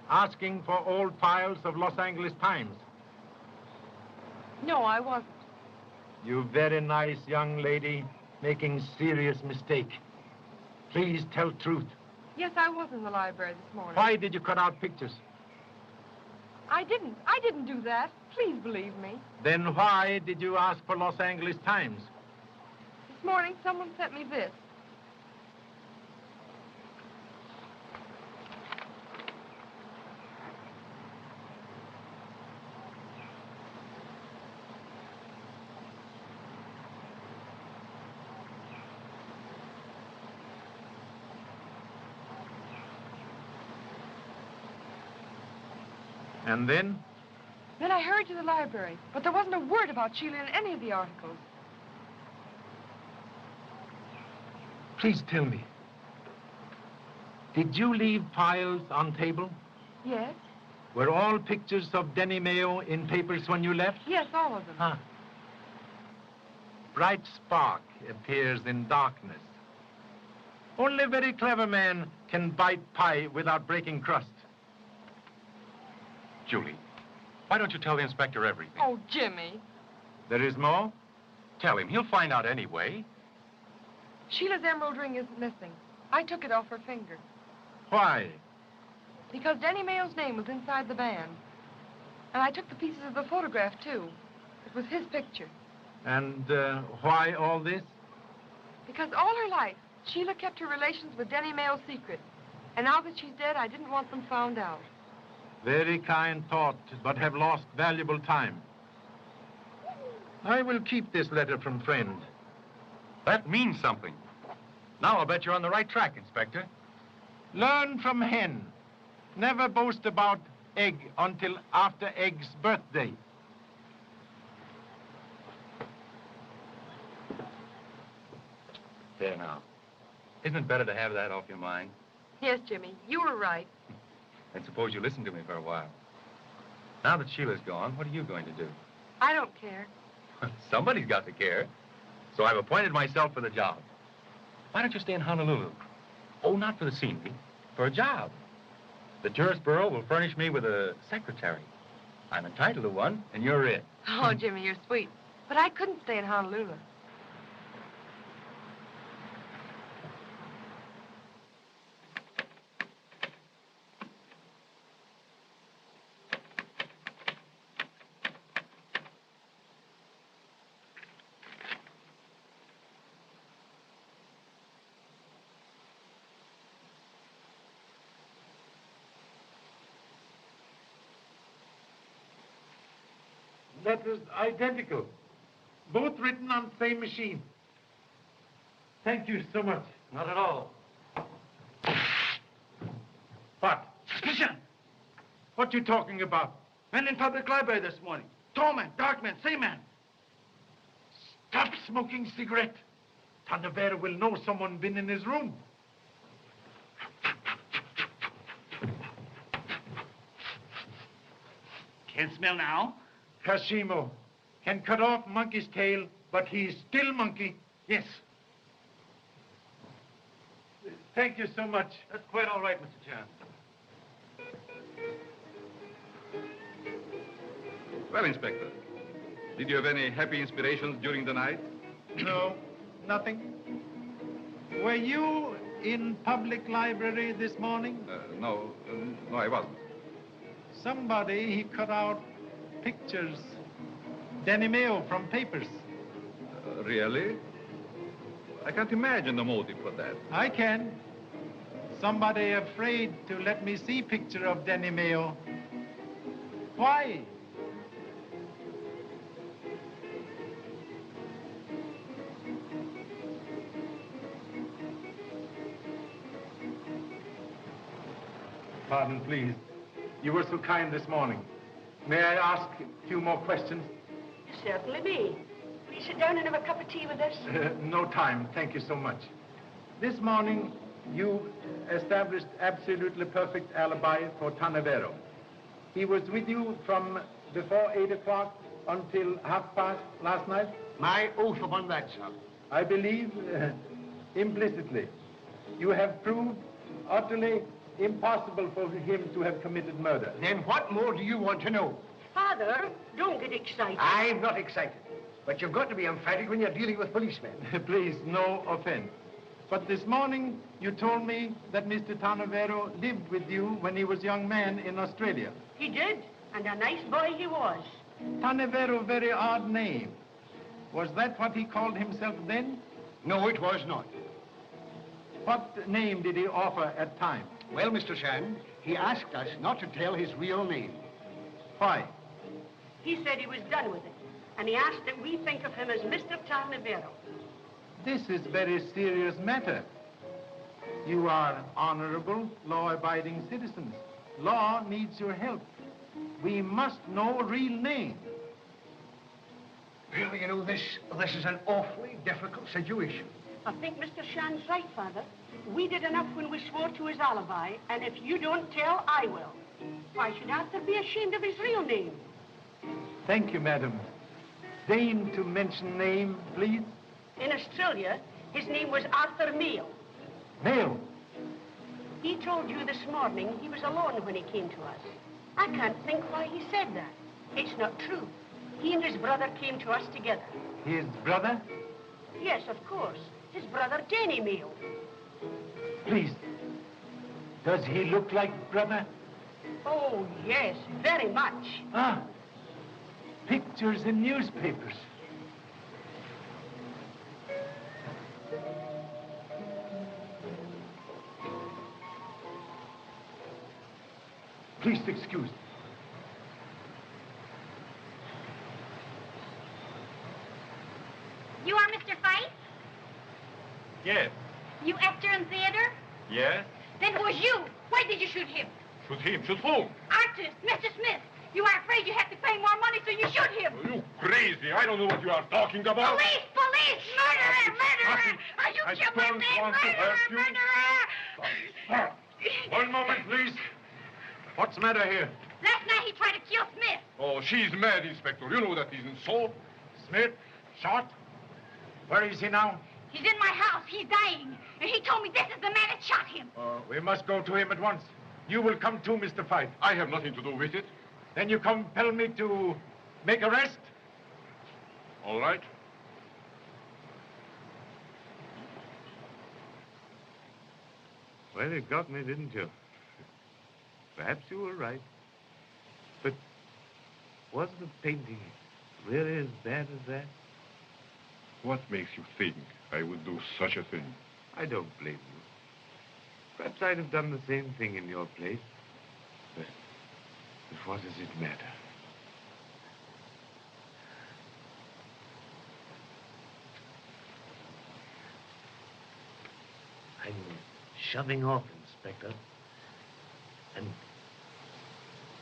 asking for old files of Los Angeles Times. No, I wasn't. You very nice young lady making serious mistake. Please tell truth. Yes, I was in the library this morning. Why did you cut out pictures? I didn't. I didn't do that. Please believe me. Then why did you ask for Los Angeles Times? This morning, someone sent me this. And then? Then I hurried to the library, but there wasn't a word about Sheila in any of the articles. Please tell me. Did you leave files on table? Yes? Were all pictures of Denny Mayo in papers when you left? Yes, all of them. Huh. Bright spark appears in darkness. Only a very clever man can bite pie without breaking crust. Julie, why don't you tell the inspector everything? Oh, Jimmy. There is more? Tell him. He'll find out anyway. Sheila's emerald ring isn't missing. I took it off her finger. Why? Because Denny Mayo's name was inside the band. And I took the pieces of the photograph, too. It was his picture. And why all this? Because all her life, Sheila kept her relations with Denny Mayo secret. And now that she's dead, I didn't want them found out. Very kind thought, but have lost valuable time. I will keep this letter from friend. That means something. Now I'll bet you're on the right track, Inspector. Learn from hen. Never boast about egg until after egg's birthday. There now. Isn't it better to have that off your mind? Yes, Jimmy, you were right. And suppose you listen to me for a while. Now that Sheila's gone, what are you going to do? I don't care. Somebody's got to care. So I've appointed myself for the job. Why don't you stay in Honolulu? Oh, not for the scenery, for a job. The tourist bureau will furnish me with a secretary. I'm entitled to one, and you're it. Oh, Jimmy, you're sweet. But I couldn't stay in Honolulu. Letters identical. Both written on the same machine. Thank you so much. Not at all. What? Suspicion! What you talking about? Men in public library this morning. Tall man, dark man, same man. Stop smoking cigarette. Tanavera will know someone been in his room. Can't smell now. Kashimo can cut off monkey's tail, but he's still monkey. Yes. Thank you so much. That's quite all right, Mr. Chan. Well, Inspector, did you have any happy inspirations during the night? No, nothing. Were you in public library this morning? No, I wasn't. Somebody, he cut out pictures. Denny Mayo from papers. Really? I can't imagine the motive for that. I can. Somebody afraid to let me see picture of Denny Mayo. Why? Pardon, please. You were so kind this morning. May I ask a few more questions? You certainly may. Will you sit down and have a cup of tea with us? No time. Thank you so much. This morning, you established absolutely perfect alibi for Tanavero. He was with you from before 8 o'clock until past last night? My oath upon that, sir. I believe implicitly. You have proved utterly impossible for him to have committed murder. Then what more do you want to know? Father, don't get excited. I'm not excited. But you've got to be emphatic when you're dealing with policemen. Please, no offense. But this morning, you told me that Mr. Tanavero lived with you when he was a young man in Australia. He did, and a nice boy he was. Tanavero, very odd name. Was that what he called himself then? No, it was not. What name did he offer at time? Well, Mr. Shand, he asked us not to tell his real name. Why? He said he was done with it, and he asked that we think of him as Mr. Tanavero. This is very serious matter. You are honorable, law-abiding citizens. Law needs your help. We must know a real name. Well, you know, this is an awfully difficult situation. I think Mr. Shand's right, Father. We did enough when we swore to his alibi, and if you don't tell, I will. Why should Arthur be ashamed of his real name? Thank you, madam. Deign to mention name, please. In Australia, his name was Arthur Mail. Mail? He told you this morning he was alone when he came to us. I can't think why he said that. It's not true. He and his brother came to us together. His brother? Yes, of course. His brother, Danny Mail. Please, does he look like brother? Oh, yes, very much. Ah, pictures in newspapers. Please excuse me. You are Mr. Fife? Yes. You actor in theater? Yes? Then it was you. Why did you shoot him? Shoot him. Shoot whom? Artist, Mr. Smith. You are afraid you have to pay more money, so you shoot him. You crazy. I don't know what you are talking about. Police! Police! Murderer! Murderer! Are you I killing don't me? want to Murderer! hurt you. Murderer! One moment, please. What's the matter here? Last night he tried to kill Smith. Oh, she's mad, Inspector. You know that isn't so. Smith, shot. Where is he now? He's in my house. He's dying. And he told me this is the man that shot him. We must go to him at once. You will come too, Mr. Fife. I have nothing to do with it. Then you compel me to make arrest? All right. Well, you got me, didn't you? Perhaps you were right. But was the painting really as bad as that? What makes you think I would do such a thing? I don't blame you. Perhaps I'd have done the same thing in your place. But what does it matter? I'm shoving off, Inspector. And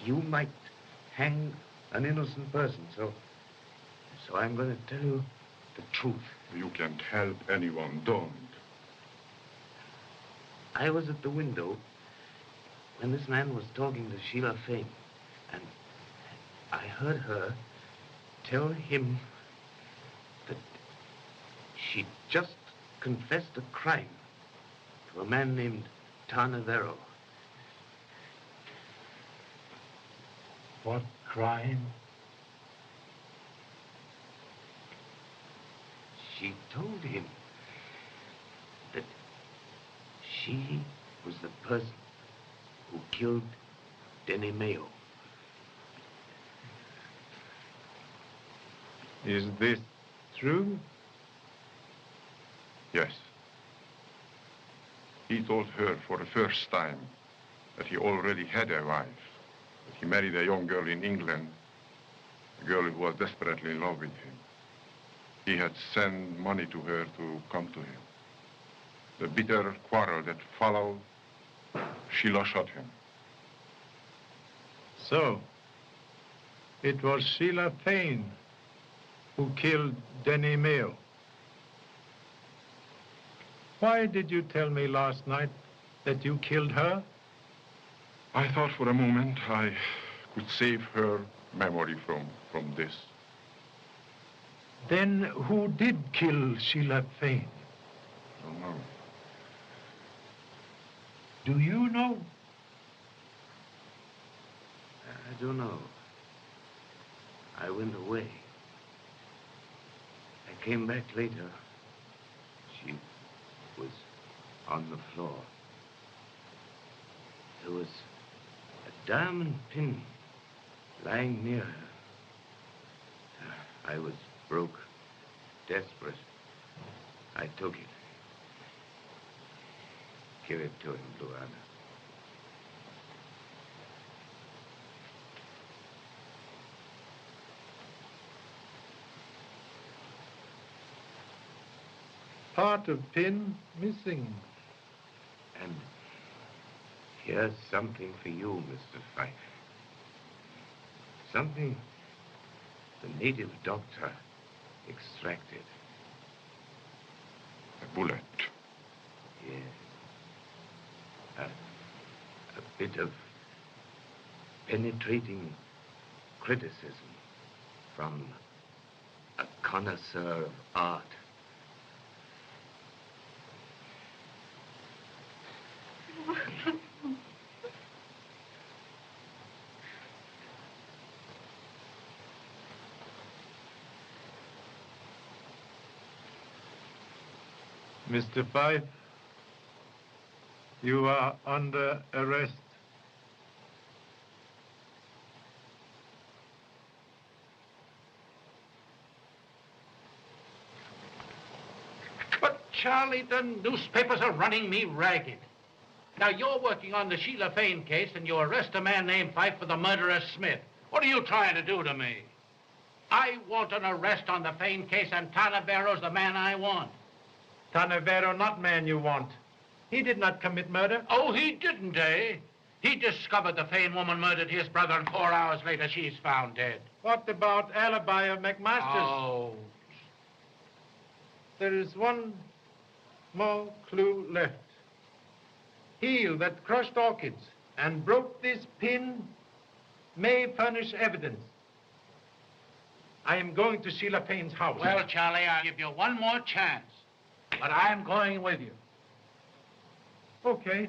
you might hang an innocent person, so I'm going to tell you the truth. You can't help anyone. Don't. I was at the window when this man was talking to Sheila Fane, and I heard her tell him that she'd just confessed a crime to a man named Tanavero. What crime? She told him that she was the person who killed Denny Mayo. Is this true? Yes. He told her for the first time that he already had a wife. That he married a young girl in England, a girl who was desperately in love with him. He had sent money to her to come to him. The bitter quarrel that followed, Sheila shot him. So, it was Sheila Fane who killed Denny Mayo. Why did you tell me last night that you killed her? I thought for a moment I could save her memory from this. Then who did kill Sheila Fane? Don't know. Do you know? I don't know. I went away. I came back later. She was on the floor. There was a diamond pin lying near her. I was broke, desperate. I took it. Give it to him, Luana. Part of pin missing. And here's something for you, Mr. Fife. Something the native doctor extracted. A bullet. Yes. A bit of penetrating criticism from a connoisseur of art. Mr. Fife, you are under arrest. But, Charlie, the newspapers are running me ragged. Now, you're working on the Sheila Fane case, and you arrest a man named Fife for the murder of Smith. What are you trying to do to me? I want an arrest on the Fane case, and Tanavero's the man I want. Tanavero, not man you want. He did not commit murder. Oh, he didn't, eh? He discovered the Fane woman murdered his brother, and 4 hours later, she's found dead. What about alibi of McMaster's? Oh. There is one more clue left. Heel that crushed orchids and broke this pin may furnish evidence. I am going to Sheila Fane's house. Well, Charlie, I'll give you one more chance. But I'm going with you. Okay.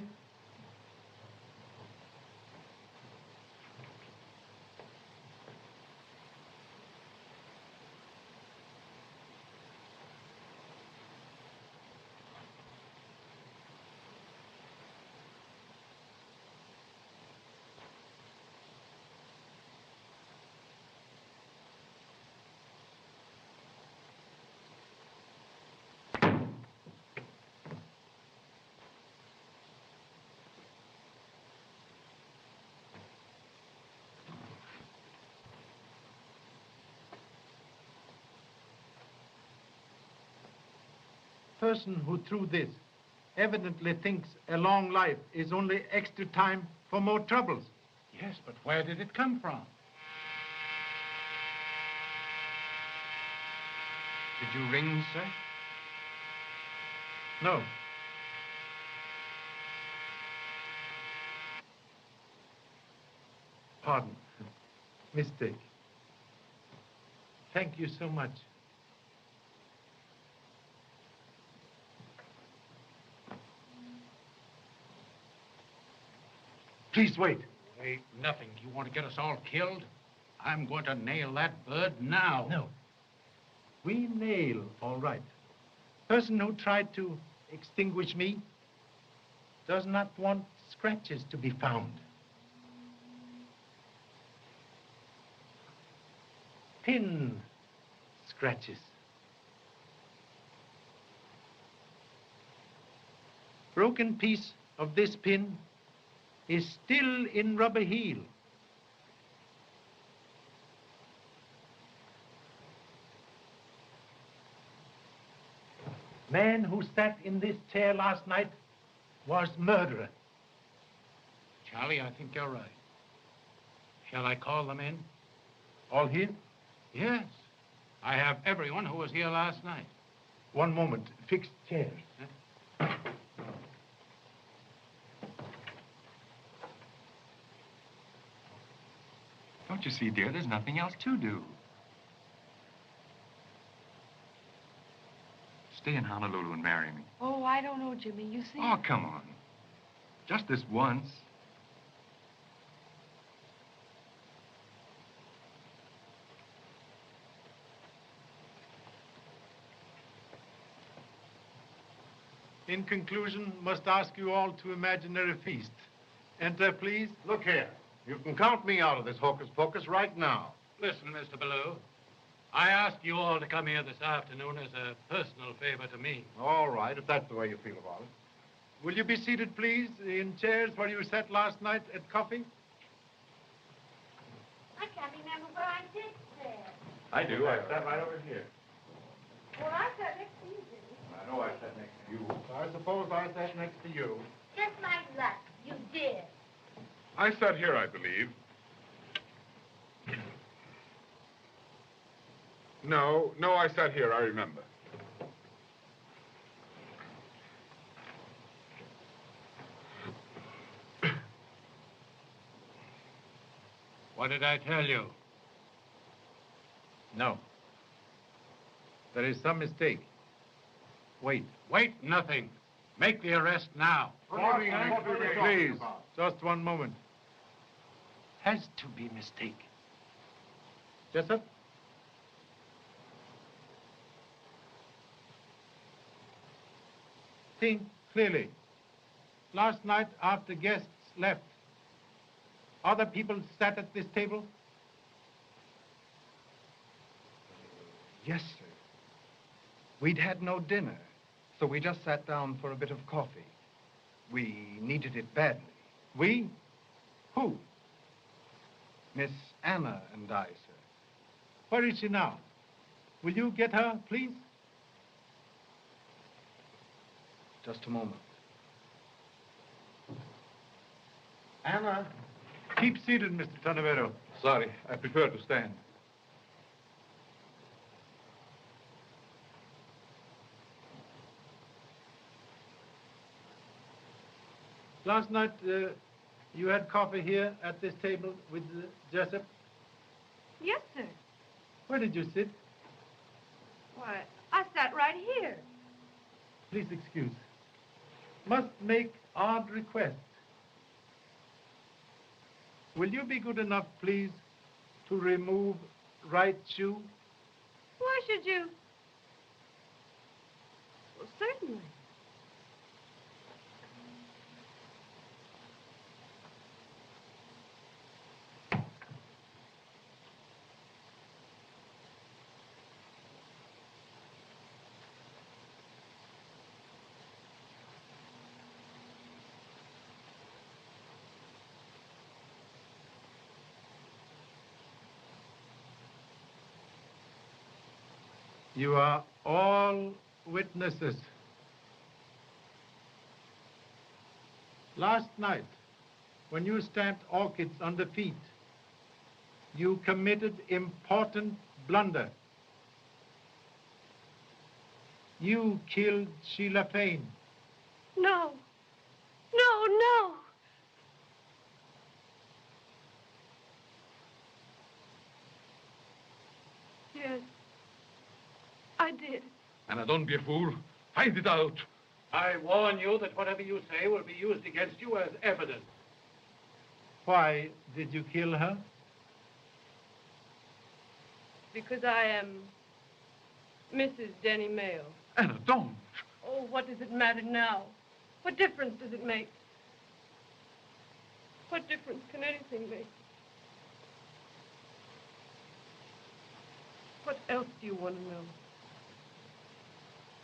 Person who threw this evidently thinks a long life is only extra time for more troubles. Yes, but where did it come from? Did you ring, sir? No. Pardon. Mistake. Thank you so much. Please wait. Wait, nothing. Do you want to get us all killed? I'm going to nail that bird now. No. We nail, all right. Person who tried to extinguish me does not want scratches to be found. Pin scratches. Broken piece of this pin is still in rubber heel. Man who sat in this chair last night was murderer. Charlie, I think you're right. Shall I call them in? All here? Yes. I have everyone who was here last night. One moment. Fixed chairs. Don't you see, dear, there's nothing else to do. stay in Honolulu and marry me? Oh, I don't know, Jimmy. You see... Oh, come on. Just this once. In conclusion, must ask you all to imaginary feast. Enter, please. Look here. You can count me out of this hocus pocus right now. Listen, Mr. Ballou. I asked you all to come here this afternoon as a personal favor to me. All right, if that's the way you feel about it. Will you be seated, please, in chairs where you sat last night at coffee? I can't remember where I did there. I do. I sat right over here. Well, I sat next to you, Jimmy. I know I sat next to you. I suppose I sat next to you. Just like luck, you did. I sat here, I believe. No, I sat here, I remember. What did I tell you? No. There is some mistake. Wait. Wait, nothing. Make the arrest now. Please, just one moment. Has to be mistake. Jessup? Think clearly. Last night, after guests left, other people sat at this table? Yes, sir. We'd had no dinner, so we just sat down for a bit of coffee. We needed it badly. We? Who? Miss Anna and I, sir. Where is she now? Will you get her, please? Just a moment. Anna. Keep seated, Mr. Tanavero. Sorry, I prefer to stand. Last night, you had coffee here at this table with Jessup? Yes, sir. Where did you sit? Why, I sat right here. Please excuse. Must make odd request. Will you be good enough, please, to remove right shoe? Why should you? Well, certainly. You are all witnesses. Last night, when you stamped orchids on the feet, you committed important blunder. You killed Sheila Payne. No. No. Yes. I did. Anna, don't be a fool. Find it out. I warn you that whatever you say will be used against you as evidence. Why did you kill her? Because I am Mrs. Denny Mayo. Anna, don't. Oh, what does it matter now? What difference does it make? What difference can anything make? What else do you want to know?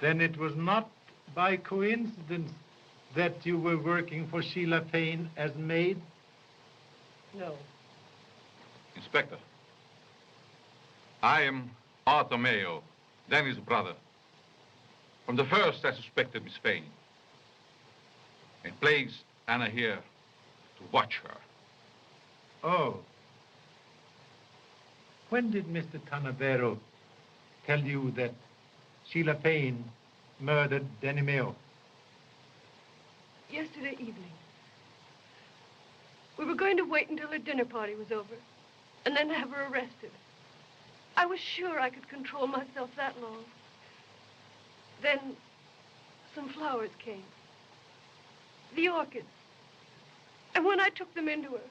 Then it was not by coincidence that you were working for Sheila Payne as maid? No. Inspector, I am Arthur Mayo, Danny's brother. From the first, I suspected Miss Payne. I placed Anna here to watch her. Oh. When did Mr. Tanavero tell you that Sheila Payne murdered Denny Mayo? Yesterday evening. We were going to wait until her dinner party was over and then have her arrested. I was sure I could control myself that long. Then some flowers came. The orchids. And when I took them into her,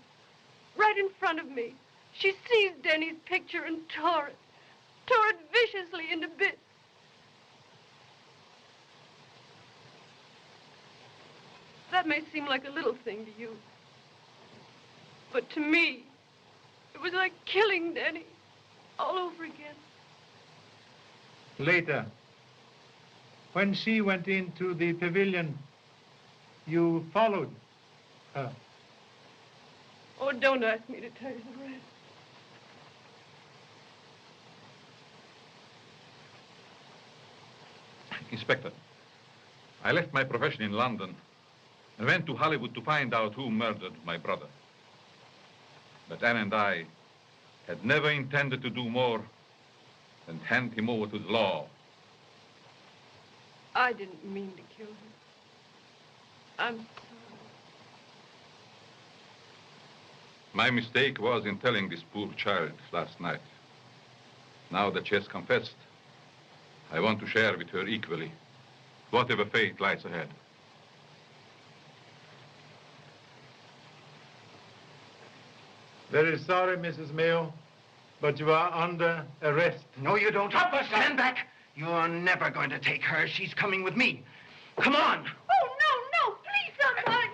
right in front of me, she seized Denny's picture and tore it viciously into bits. That may seem like a little thing to you, but to me, it was like killing Denny all over again. Later, when she went into the pavilion, you followed her. Oh, don't ask me to tell you the rest. Inspector, I left my profession in London and went to Hollywood to find out who murdered my brother. But Anne and I had never intended to do more than hand him over to the law. I didn't mean to kill him. I'm sorry. My mistake was in telling this poor child last night. Now that she has confessed, I want to share with her equally whatever fate lies ahead. Very sorry, Mrs. Mayo, but you are under arrest. No, you don't. Stand back. You're never going to take her. She's coming with me. Come on. Oh, no, please, someone.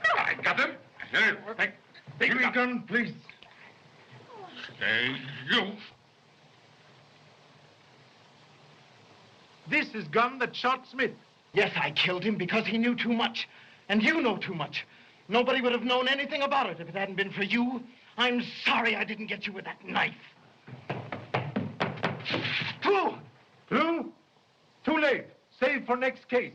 No. I got him. Here, Give me a gun, please. Stay, you. This is gun that shot Smith. Yes, I killed him because he knew too much. And you know too much. Nobody would have known anything about it if it hadn't been for you. I'm sorry I didn't get you with that knife. Through! Too late. Save for next case.